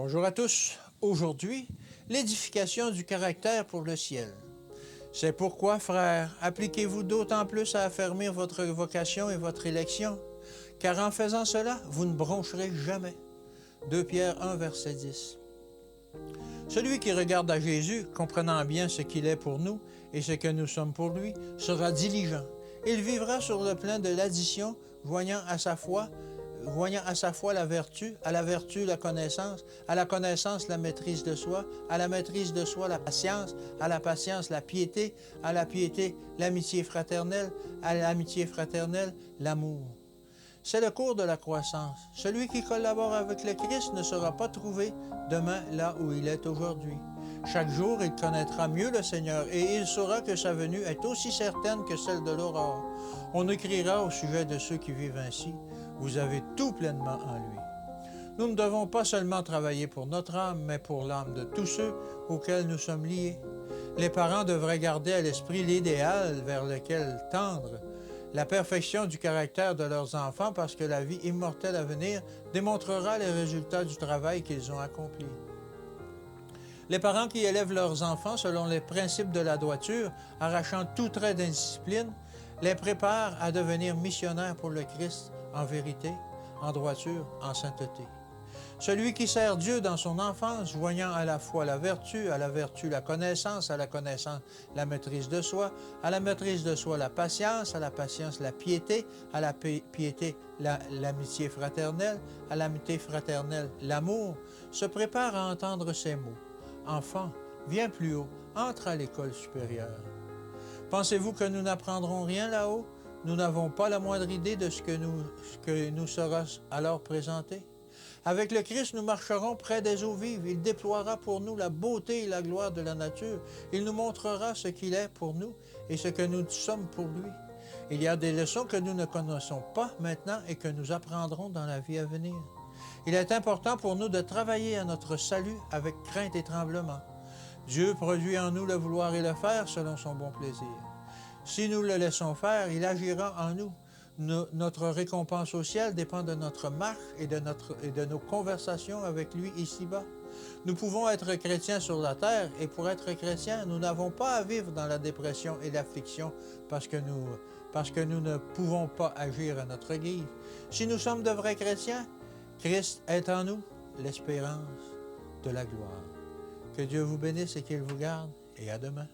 Bonjour à tous. Aujourd'hui, l'édification du caractère pour le ciel. C'est pourquoi, frères, appliquez-vous d'autant plus à affermir votre vocation et votre élection, car en faisant cela, vous ne broncherez jamais. 2 Pierre 1, verset 10. Celui qui regarde à Jésus, comprenant bien ce qu'il est pour nous et ce que nous sommes pour lui, sera diligent. Il vivra sur le plan de l'addition, voyant à sa foi la vertu, à la vertu la connaissance, à la connaissance la maîtrise de soi, à la maîtrise de soi la patience, à la patience la piété, à la piété l'amitié fraternelle, à l'amitié fraternelle l'amour. C'est le cours de la croissance. Celui qui collabore avec le Christ ne sera pas trouvé demain là où il est aujourd'hui. Chaque jour, il connaîtra mieux le Seigneur et il saura que sa venue est aussi certaine que celle de l'aurore. On écrira au sujet de ceux qui vivent ainsi, « Vous avez tout pleinement en lui ». Nous ne devons pas seulement travailler pour notre âme, mais pour l'âme de tous ceux auxquels nous sommes liés. Les parents devraient garder à l'esprit l'idéal vers lequel tendre, la perfection du caractère de leurs enfants parce que la vie immortelle à venir démontrera les résultats du travail qu'ils ont accompli. Les parents qui élèvent leurs enfants selon les principes de la droiture, arrachant tout trait d'indiscipline, les préparent à devenir missionnaires pour le Christ en vérité, en droiture, en sainteté. Celui qui sert Dieu dans son enfance, voyant à la fois la vertu la connaissance, à la connaissance la maîtrise de soi, à la maîtrise de soi la patience, à la patience la piété, à la piété l'amitié fraternelle, à l'amitié fraternelle l'amour, se prépare à entendre ces mots. Enfant, viens plus haut, entre à l'école supérieure. Pensez-vous que nous n'apprendrons rien là-haut? Nous n'avons pas la moindre idée de ce que nous sera alors présenté. Avec le Christ, nous marcherons près des eaux vives. Il déploiera pour nous la beauté et la gloire de la nature. Il nous montrera ce qu'il est pour nous et ce que nous sommes pour lui. Il y a des leçons que nous ne connaissons pas maintenant et que nous apprendrons dans la vie à venir. Il est important pour nous de travailler à notre salut avec crainte et tremblement. Dieu produit en nous le vouloir et le faire selon son bon plaisir. Si nous le laissons faire, il agira en nous. Notre récompense au ciel dépend de notre marche et de nos conversations avec lui ici-bas. Nous pouvons être chrétiens sur la terre et pour être chrétiens, nous n'avons pas à vivre dans la dépression et l'affliction parce que nous ne pouvons pas agir à notre guise. Si nous sommes de vrais chrétiens, Christ est en nous l'espérance de la gloire. Que Dieu vous bénisse et qu'il vous garde et à demain.